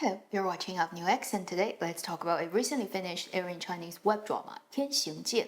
Hello, you're watching Up New X, and today let's talk about a recently finished airing Chinese web drama, Jian,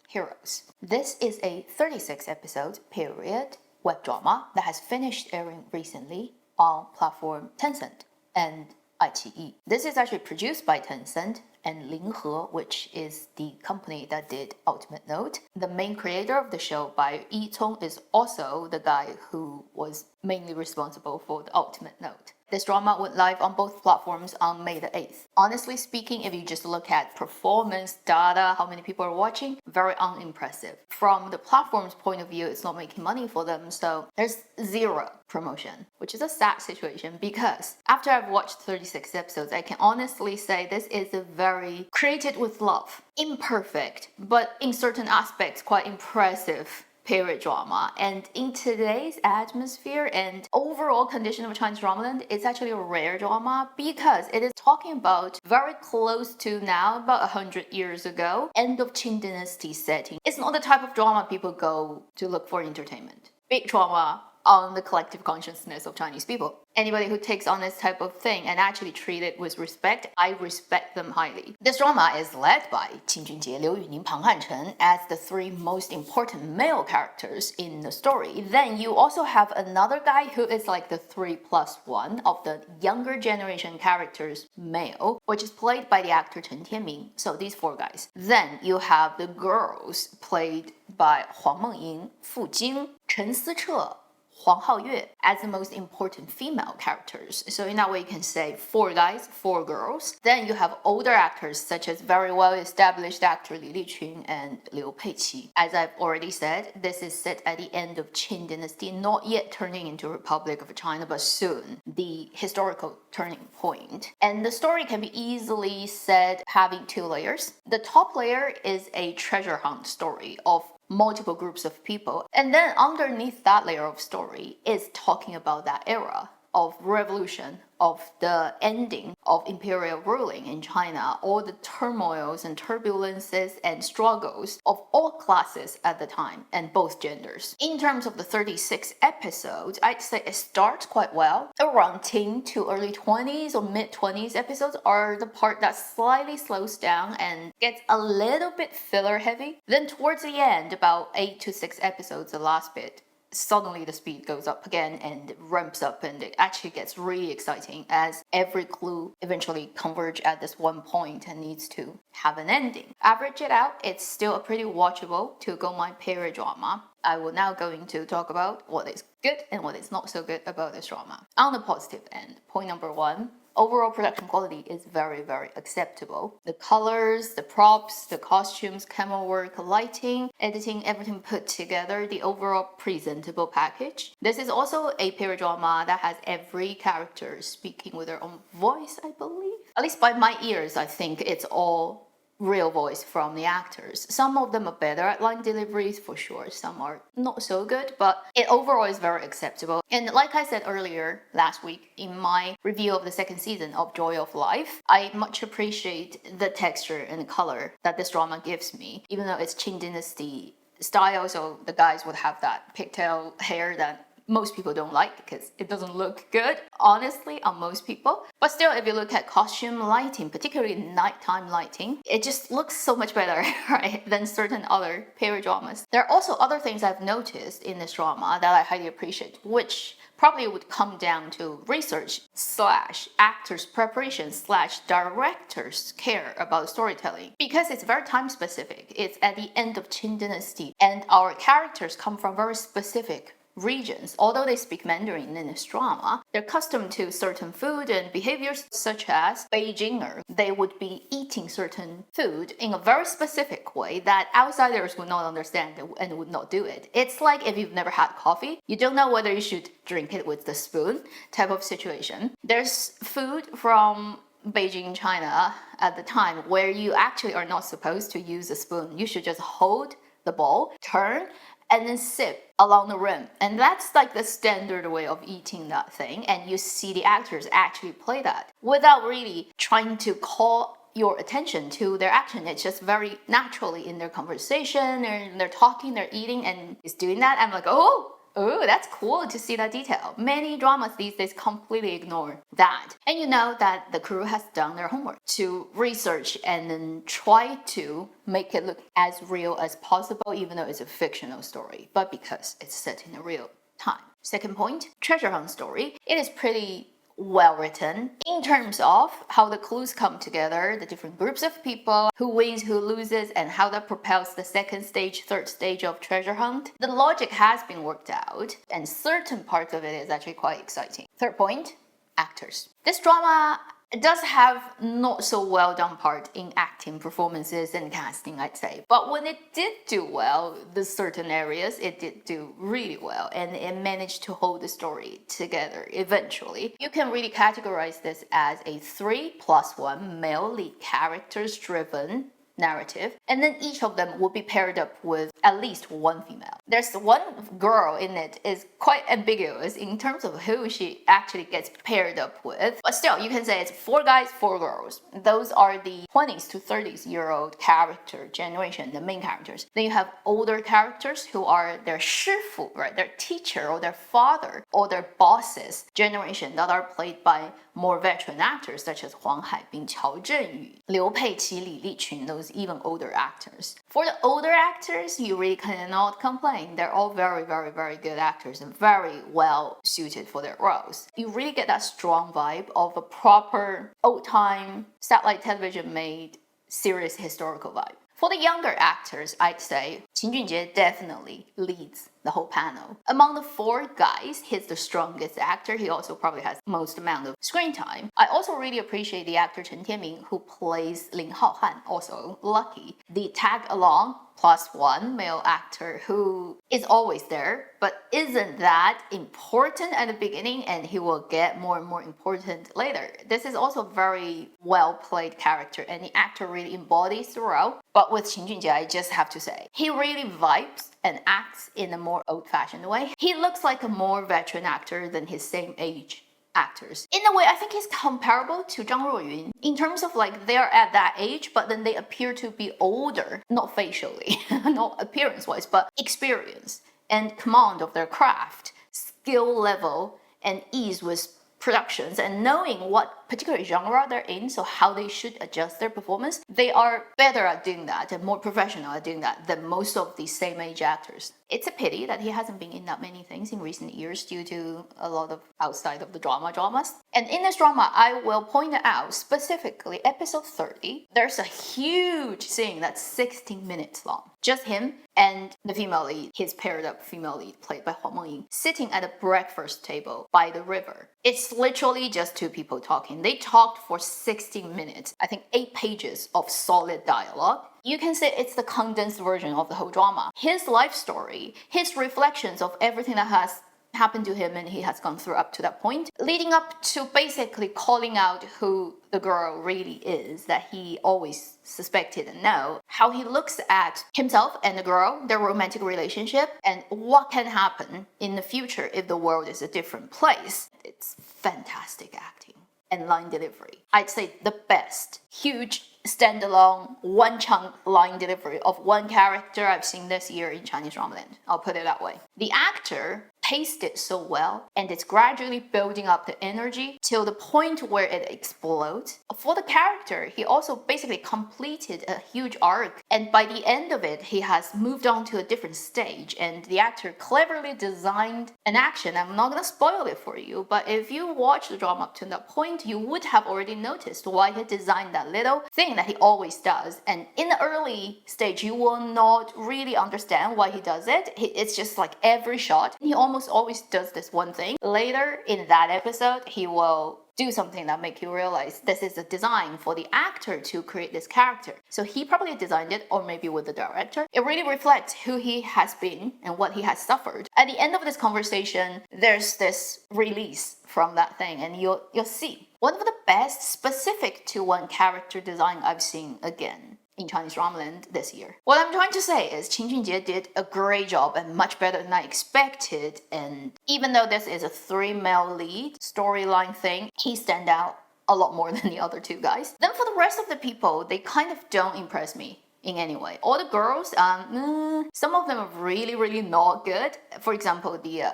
Heroes. This is a 36 episode period web drama that has finished airing recently on platform Tencent and iQIYI. This is actually produced by Tencent and Linghe, which is the company that did Ultimate Note. The main creator of the show, by Yicong, is also the guy who was mainly responsible for the Ultimate Note. This drama went live on both platforms on May the 8th. Honestly speaking, if you just look at performance data, how many people are watching, very unimpressive. From the platform's point of view, it's not making money for them, so there's zero promotion, which is a sad situation because after I've watched 36 episodes, I can honestly say this is a very created with love, imperfect, but in certain aspects quite impressive period drama. And in today's atmosphere and overall condition of Chinese drama, it's actually a rare drama because it is talking about very close to now, about 100 years ago, end of Qing dynasty setting. It's not the type of drama people go to look for entertainment. Big drama on the collective consciousness of Chinese people. Anybody who takes on this type of thing and actually treat it with respect, I respect them highly. This drama is led by Qing Junjie, Liu Yuning, Pang Hanchen as the three most important male characters in the story. Then you also have another guy who is like the 3+1 of the younger generation characters male, which is played by the actor Chen Tianming. So these four guys. Then you have the girls played by Huang Mengying, Fu Jing, Chen Siche, Huang Haoyue as the most important female characters. So in that way, you can say four guys, four girls. Then you have older actors such as very well-established actor Li Liqun and Liu Peiqi. As I've already said, this is set at the end of Qing dynasty, not yet turning into Republic of China, but soon, the historical turning point. And the story can be easily said having two layers. The top layer is a treasure hunt story of multiple groups of people. And then underneath that layer of story is talking about that era of revolution, of the ending of imperial ruling in China, all the turmoils and turbulences and struggles of all classes at the time and both genders. In terms of the 36 episodes, I'd say it starts quite well. Around teen to early 20s or mid 20s episodes are the part that slightly slows down and gets a little bit filler heavy. Then towards the end, about 8 to 6 episodes, the last bit, suddenly the speed goes up again and ramps up, and it actually gets really exciting as every clue eventually converge at this one point and needs to have an ending. Average it out, it's still a pretty watchable to-go-mind period drama. I will now going to talk about what is good and what is not so good about this drama. On the positive end, point number one, overall production quality is very, very acceptable. The colors, the props, the costumes, camera work, lighting, editing, everything put together, the overall presentable package. This is also a period drama that has every character speaking with their own voice, I believe. At least by my ears, I think it's all real voice from the actors. Some of them are better at line deliveries for sure, some are not so good, but it overall is very acceptable. And like I said earlier last week in my review of the second season of Joy of Life, I much appreciate the texture and color that this drama gives me, even though it's Qing dynasty style, so the guys would have that pigtail hair that most people don't like because it doesn't look good, honestly, on most people. But still, if you look at costume lighting, particularly nighttime lighting, it just looks so much better, right, than certain other period dramas. There are also other things I've noticed in this drama that I highly appreciate, which probably would come down to research / actors preparation / directors care about storytelling, because it's very time specific. It's at the end of Qing dynasty and our characters come from very specific regions. Although they speak Mandarin in this drama, they're accustomed to certain food and behaviors, such as Beijinger. They would be eating certain food in a very specific way that outsiders would not understand and would not do it. It's like if you've never had coffee, you don't know whether you should drink it with the spoon type of situation. There's food from Beijing, China at the time where you actually are not supposed to use a spoon. You should just hold the bowl, turn, and then sip along the rim. And that's like the standard way of eating that thing. And you see the actors actually play that without really trying to call your attention to their action. It's just very naturally in their conversation, and they're talking, they're eating, and it's doing that. I'm like, oh, Oh, that's cool to see that detail. Many dramas these days completely ignore that. And you know that the crew has done their homework to research and then try to make it look as real as possible, even though it's a fictional story, but because it's set in a real time. Second point, treasure hunt story. It is pretty well written in terms of how the clues come together, the different groups of people, who wins, who loses, and how that propels the second stage, third stage of treasure hunt. The logic has been worked out, and certain parts of it is actually quite exciting. Third point, actors. This drama does have not so well done part in acting, performances, and casting, I'd say. But when it did do well, the certain areas, it did do really well, and it managed to hold the story together eventually. You can really categorize this as a 3+1 male lead characters driven narrative, and then each of them will be paired up with at least one female. There's one girl in it is quite ambiguous in terms of who she actually gets paired up with, but still you can say it's 4 guys, 4 girls. Those are the 20s to 30s-year-old character generation, the main characters. Then you have older characters who are their 师傅, right, their teacher or their father or their bosses generation that are played by more veteran actors such as Huang Haibing, Qiao Zhenyu, Liu Peiqi, Li Liqun, those even older actors. For the older actors, you really cannot complain. They're all very, very, very good actors and very well suited for their roles. You really get that strong vibe of a proper old-time satellite television made serious historical vibe. For the younger actors, I'd say Qin Junjie definitely leads the whole panel. Among the 4 guys, he's the strongest actor. He also probably has most amount of screen time. I also really appreciate the actor Chen Tianming who plays Lin Haohan, also Lucky, the tag-along +1 male actor who is always there, but isn't that important at the beginning, and he will get more and more important later. This is also a very well-played character, and the actor really embodies the role. But with Qin Junjie, I just have to say, he really vibes and acts in a more old-fashioned way. He looks like a more veteran actor than his same age actors. In a way, I think he's comparable to Zhang Ruoyun in terms of like they're at that age, but then they appear to be older, not facially, not appearance-wise, but experience and command of their craft, skill level, and ease with productions, and knowing what particular genre they're in, so how they should adjust their performance. They are better at doing that and more professional at doing that than most of the same age actors. It's a pity that he hasn't been in that many things in recent years due to a lot of outside of the dramas. And in this drama, I will point out specifically episode 30, there's a huge scene that's 16 minutes long. Just him and the female lead, his paired up female lead played by Huang Mengying, sitting at a breakfast table by the river. It's literally just 2 people talking. They talked for 16 minutes. I think 8 pages of solid dialogue. You can say it's the condensed version of the whole drama. His life story, his reflections of everything that has happened to him and he has gone through up to that point, leading up to basically calling out who the girl really is that he always suspected and know, how he looks at himself and the girl, their romantic relationship, and what can happen in the future if the world is a different place. It's fantastic acting and line delivery. I'd say the best, huge, standalone, one chunk line delivery of one character I've seen this year in Chinese dramaland. I'll put it that way. The actor paced it so well, and it's gradually building up the energy till the point where it explodes. For the character, he also basically completed a huge arc, and by the end of it, he has moved on to a different stage, and the actor cleverly designed an action. I'm not gonna spoil it for you, but if you watch the drama up to that point, you would have already noticed why he designed that little thing that he always does. And in the early stage, you will not really understand why he does it. It's just like every shot, he almost always does this one thing. Later in that episode, he will do something that make you realize this is a design for the actor to create this character. So he probably designed it, or maybe with the director. It really reflects who he has been and what he has suffered. At the end of this conversation, there's this release from that thing, and you'll see. One of the best specific to one character design I've seen again in Chinese dramaland this year. What I'm trying to say is Qin Junjie did a great job and much better than I expected, and even though this is a 3 male lead storyline thing, he stand out a lot more than the other 2 guys. Then for the rest of the people, they kind of don't impress me in any way. All the girls, some of them are really, really not good. For example, the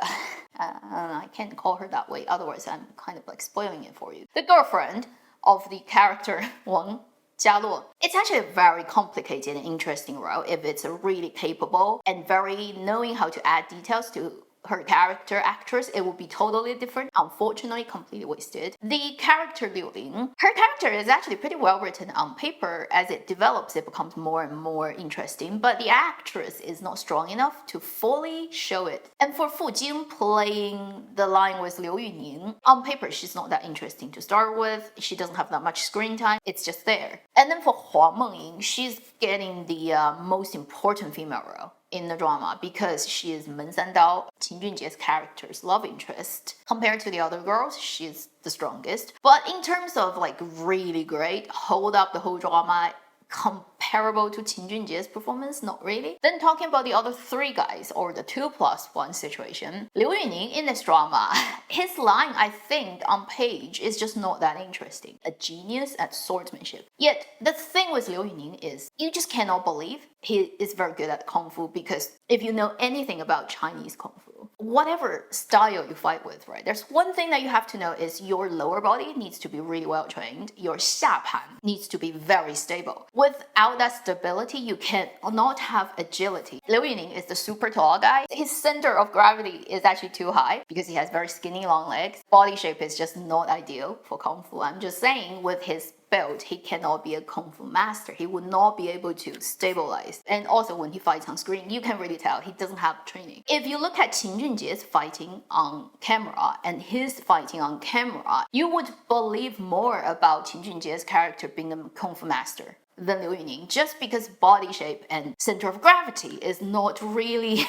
I can't call her that way, otherwise I'm kind of like spoiling it for you. The girlfriend of the character Wang Jialuo. It's actually a very complicated and interesting role if it's really capable and very knowing how to add details to her character actress. It would be totally different. Unfortunately, completely wasted. The character Liu Ling, her character is actually pretty well written on paper. As it develops, it becomes more and more interesting, but the actress is not strong enough to fully show it. And for Fu Jing playing the line with Liu Yuning, on paper she's not that interesting to start with. She doesn't have that much screen time. It's just there. And then for Huang Mengying, she's getting the most important female role in the drama because she is Men Sandao, Qin Junjie's character's love interest. Compared to the other girls, she's the strongest. But in terms of like really great, hold up the whole drama, comparable to Qin Junjie's performance, not really. Then talking about the other three guys, or the 2+1 situation, Liu Yuning in this drama, his line, I think, on page is just not that interesting. A genius at swordsmanship. Yet, the thing with Liu Yuning is, you just cannot believe he is very good at Kung Fu, because if you know anything about Chinese Kung Fu, whatever style you fight with, right, there's one thing that you have to know is your lower body needs to be really well trained. Your 下盘 needs to be very stable. Without that stability, you cannot have agility. Liu Yuning is the super tall guy. His center of gravity is actually too high because he has very skinny long legs. Body shape is just not ideal for Kung Fu. I'm just saying, with his build, he cannot be a Kung Fu master. He would not be able to stabilize. And also when he fights on screen, you can really tell he doesn't have training. If you look at Qin Junjie's fighting on camera and his fighting on camera, you would believe more about Qin Junjie's character being a Kung Fu master than Liu Yuning, just because body shape and center of gravity is not really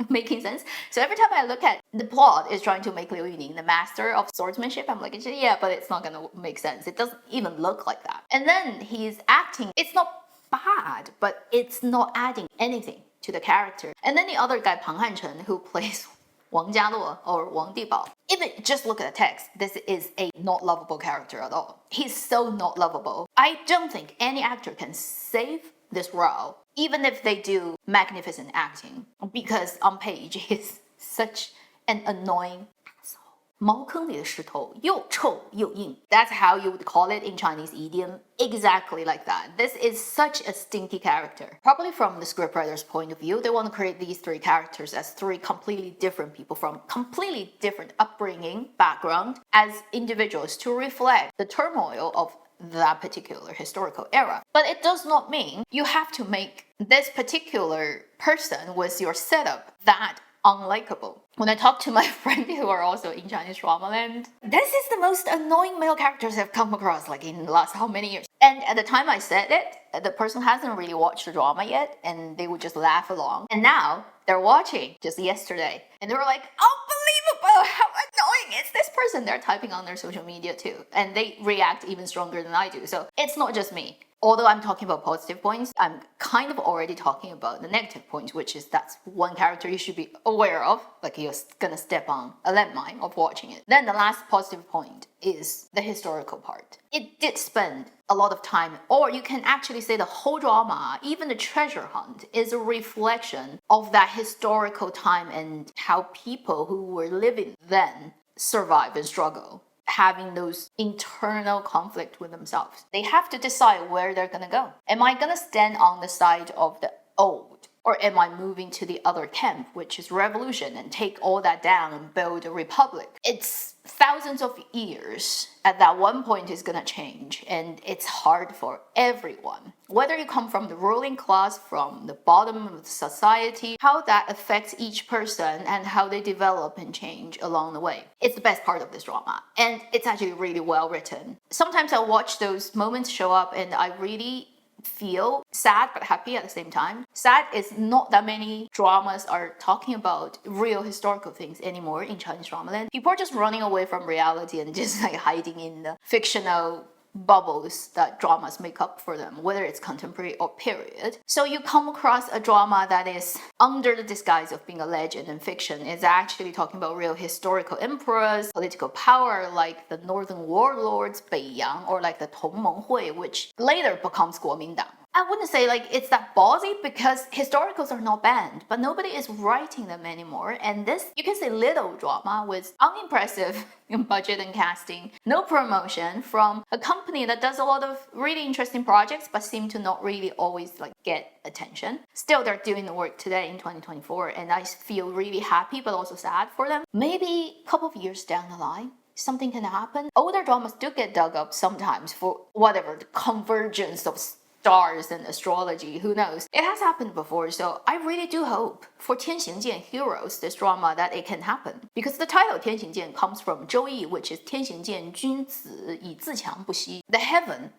making sense. So every time I look at the plot is trying to make Liu Yuning the master of swordsmanship, I'm like, yeah, but it's not gonna make sense. It doesn't even look like that. And then his acting, it's not bad, but it's not adding anything to the character. And then the other guy, Pang Hanchen, who plays Wang Jialuo or Wang Dibao. If you just look at the text, this is a not lovable character at all. He's so not lovable. I don't think any actor can save this role, even if they do magnificent acting, because on page he's such an annoying asshole. 茅坑里的石头又臭又硬. That's how you would call it in Chinese idiom. Exactly like that. This is such a stinky character. Probably from the scriptwriter's point of view, they want to create these three characters as three completely different people from completely different upbringing, background, as individuals to reflect the turmoil of that particular historical era. But it does not mean you have to make this particular person with your setup that unlikable. When I talk to my friends who are also in Chinese drama land, this is the most annoying male characters I've come across like in the last how many years. And at the time I said it, the person hasn't really watched the drama yet, and they would just laugh along. And now they're watching just yesterday, and they were like, unbelievable, how annoying is this person? They're typing on their social media too, and they react even stronger than I do. So it's not just me. Although I'm talking about positive points, I'm kind of already talking about the negative points, which is that's one character you should be aware of, like you're gonna step on a landmine of watching it. Then the last positive point is the historical part. It did spend a lot of time, or you can actually say the whole drama, even the treasure hunt, is a reflection of that historical time and how people who were living then survive and struggle, having those internal conflict with themselves. They have to decide where they're gonna go. Am I gonna stand on the side of the old, or am I moving to the other camp, which is revolution, and take all that down and build a republic? It's thousands of years. At that one point is gonna change, and it's hard for everyone. Whether you come from the ruling class, from the bottom of society, how that affects each person and how they develop and change along the way. It's the best part of this drama, and it's actually really well written. Sometimes I watch those moments show up and I really feel sad but happy at the same time. Sad is not that many dramas are talking about real historical things anymore in Chinese drama land. People are just running away from reality and just like hiding in the fictional bubbles that dramas make up for them, whether it's contemporary or period. So you come across a drama that is under the disguise of being a legend and fiction, is actually talking about real historical emperors, political power like the northern warlords, Beiyang, or like the 同盟会, which later becomes 国民党. I wouldn't say like it's that ballsy because historicals are not banned, but nobody is writing them anymore. And this, you can say little drama with unimpressive budget and casting, no promotion from a company that does a lot of really interesting projects, but seem to not really always like get attention. Still, they're doing the work today in 2024, and I feel really happy, but also sad for them. Maybe a couple of years down the line, something can happen. Older dramas do get dug up sometimes for whatever, the convergence of stars and astrology, who knows? It has happened before, so I really do hope for Tian Jian Heroes, this drama, that it can happen. Because the title Tian Jian comes from 周易, which is 天行健君子以自强不息. The heaven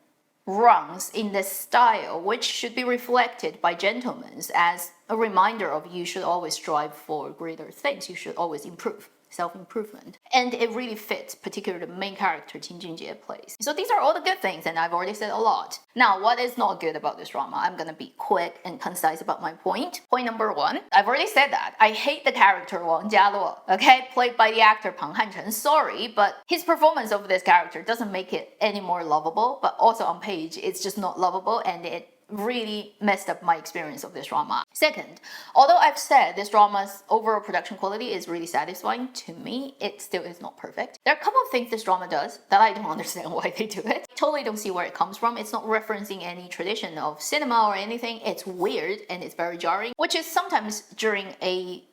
runs in this style, which should be reflected by gentlemen as a reminder of you should always strive for greater things, you should always improve. Self-improvement. And it really fits, particularly the main character Qin Junjie plays. So these are all the good things, and I've already said a lot. Now, what is not good about this drama? I'm gonna be quick and concise about my point. Point number one, I've already said that. I hate the character Wang Jialuo, okay? Played by the actor Pang Hanchen. Sorry, but his performance of this character doesn't make it any more lovable, but also on page, it's just not lovable, and it really messed up my experience of this drama. Second, although I've said this drama's overall production quality is really satisfying to me, it still is not perfect. There are a couple of things this drama does that I don't understand why they do it. I totally don't see where it comes from. It's not referencing any tradition of cinema or anything. It's weird and it's very jarring, which is sometimes during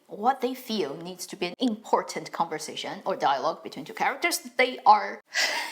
what they feel needs to be an important conversation or dialogue between two characters. They are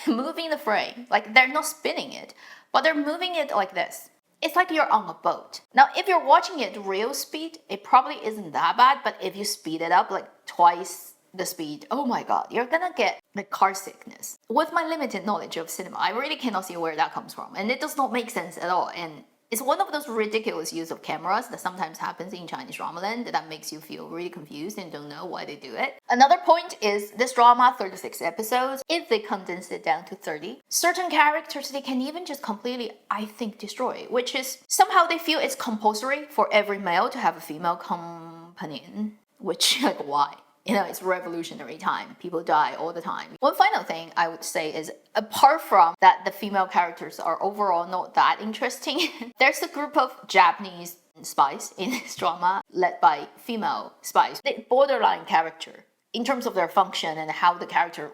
moving the frame, like they're not spinning it, but they're moving it like this. It's like you're on a boat. Now, if you're watching it real speed, it probably isn't that bad, but if you speed it up like twice the speed, oh my god, you're gonna get the car sickness. With my limited knowledge of cinema, I really cannot see where that comes from, and it does not make sense at all. And it's one of those ridiculous use of cameras that sometimes happens in Chinese drama land that makes you feel really confused and don't know why they do it. Another point is this drama, 36 episodes, if they condense it down to 30, certain characters they can even just completely, I think, destroy, which is somehow they feel it's compulsory for every male to have a female companion, which, like, why? You know, it's revolutionary time. People die all the time. One final thing I would say is, apart from that the female characters are overall not that interesting, there's a group of Japanese spies in this drama led by female spies. They borderline character in terms of their function and how the character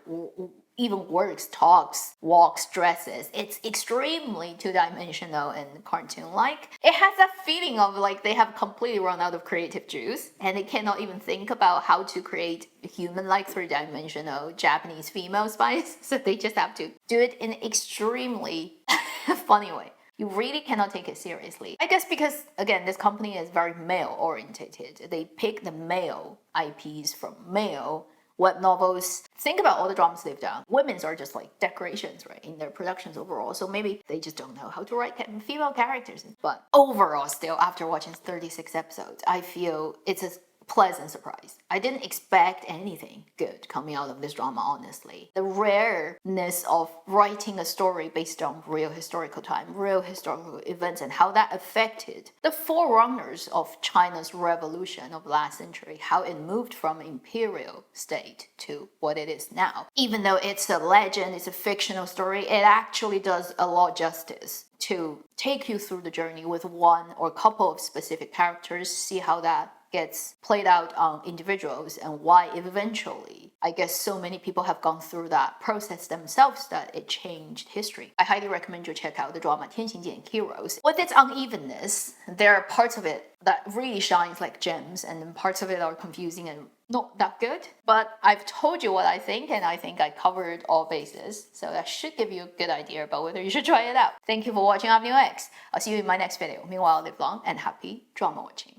even works, talks, walks, dresses. It's extremely two-dimensional and cartoon-like. It has that feeling of like they have completely run out of creative juice and they cannot even think about how to create human-like three-dimensional Japanese female spies. So they just have to do it in an extremely funny way. You really cannot take it seriously. I guess because, again, this company is very male-orientated. They pick the male IPs from male web novels. Think about all the dramas they've done. Women's are just like decorations, right, in their productions overall. So maybe they just don't know how to write female characters. But overall, still, after watching 36 episodes, I feel it's a pleasant surprise. I didn't expect anything good coming out of this drama, honestly. The rareness of writing a story based on real historical time, real historical events, and how that affected the forerunners of China's revolution of last century, how it moved from imperial state to what it is now. Even though it's a legend, it's a fictional story, it actually does a lot of justice to take you through the journey with one or couple of specific characters, see how that gets played out on individuals and why eventually, I guess so many people have gone through that process themselves that it changed history. I highly recommend you check out the drama 天行健 Heroes. With its unevenness, there are parts of it that really shines like gems and then parts of it are confusing and not that good. But I've told you what I think and I think I covered all bases. So that should give you a good idea about whether you should try it out. Thank you for watching Avenue X. I'll see you in my next video. Meanwhile, live long and happy drama watching.